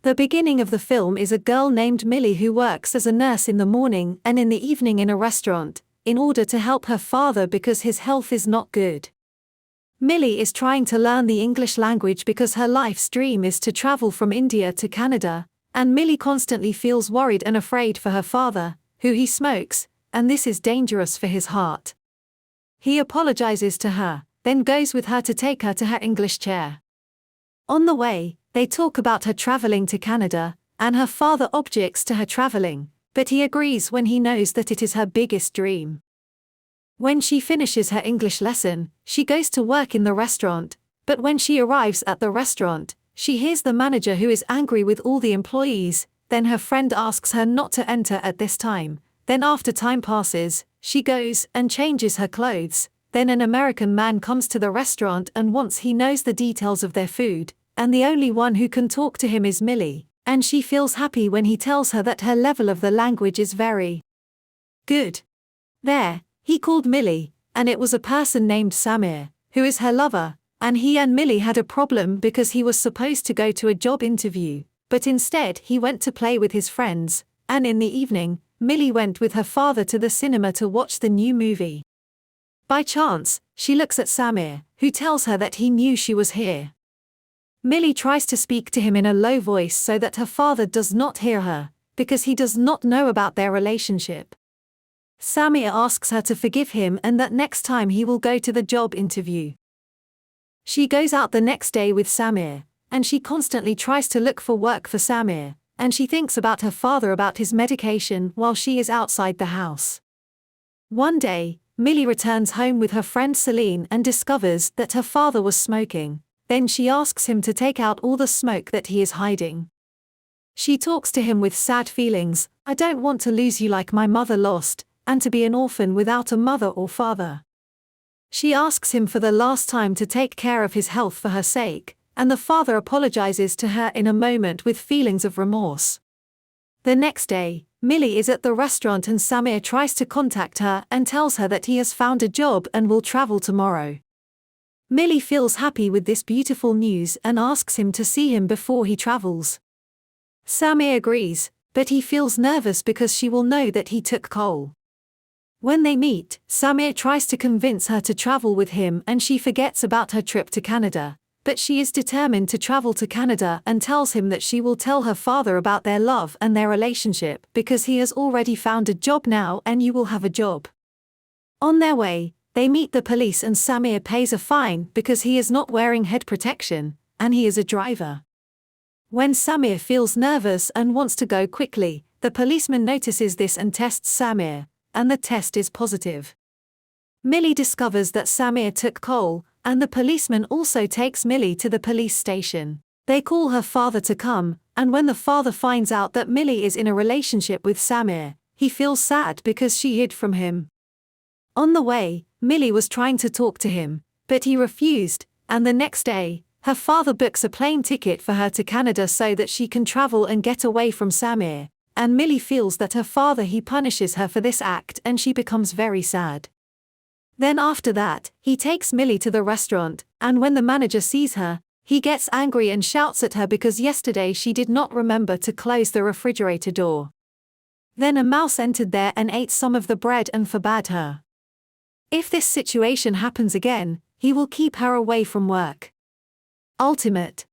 The beginning of the film is a girl named Millie who works as a nurse in the morning and in the evening in a restaurant, in order to help her father because his health is not good. Millie is trying to learn the English language because her life's dream is to travel from India to Canada, and Millie constantly feels worried and afraid for her father, who he smokes, and this is dangerous for his heart. He apologizes to her, then goes with her to take her to her English chair. On the way, they talk about her traveling to Canada, and her father objects to her traveling, but he agrees when he knows that it is her biggest dream. When she finishes her English lesson, she goes to work in the restaurant, but when she arrives at the restaurant, she hears the manager who is angry with all the employees. Then her friend asks her not to enter at this time. Then after time passes, she goes and changes her clothes. Then an American man comes to the restaurant and once he knows the details of their food, and the only one who can talk to him is Millie, and she feels happy when he tells her that her level of the language is very good. There, he called Millie, and it was a person named Samir, who is her lover, and he and Millie had a problem because he was supposed to go to a job interview, but instead he went to play with his friends, and in the evening, Millie went with her father to the cinema to watch the new movie. By chance, she looks at Samir, who tells her that he knew she was here. Millie tries to speak to him in a low voice so that her father does not hear her, because he does not know about their relationship. Samir asks her to forgive him and that next time he will go to the job interview. She goes out the next day with Samir, and she constantly tries to look for work for Samir, and she thinks about her father about his medication while she is outside the house. One day, Millie returns home with her friend Celine and discovers that her father was smoking. Then she asks him to take out all the smoke that he is hiding. She talks to him with sad feelings. I don't want to lose you like my mother lost, and to be an orphan without a mother or father. She asks him for the last time to take care of his health for her sake, and the father apologizes to her in a moment with feelings of remorse. The next day, Millie is at the restaurant and Samir tries to contact her and tells her that he has found a job and will travel tomorrow. Millie feels happy with this beautiful news and asks him to see him before he travels. Samir agrees, but he feels nervous because she will know that he took coal. When they meet, Samir tries to convince her to travel with him and she forgets about her trip to Canada, but she is determined to travel to Canada and tells him that she will tell her father about their love and their relationship because he has already found a job now and you will have a job. On their way, they meet the police and Samir pays a fine because he is not wearing head protection, and he is a driver. When Samir feels nervous and wants to go quickly, the policeman notices this and tests Samir, and the test is positive. Millie discovers that Samir took coal, and the policeman also takes Millie to the police station. They call her father to come, and when the father finds out that Millie is in a relationship with Samir, he feels sad because she hid from him. On the way, Millie was trying to talk to him, but he refused, and the next day, her father books a plane ticket for her to Canada so that she can travel and get away from Samir, and Millie feels that her father he punishes her for this act and she becomes very sad. Then after that, he takes Millie to the restaurant, and when the manager sees her, he gets angry and shouts at her because yesterday she did not remember to close the refrigerator door. Then a mouse entered there and ate some of the bread and forbade her. If this situation happens again, he will keep her away from work. Ultimate.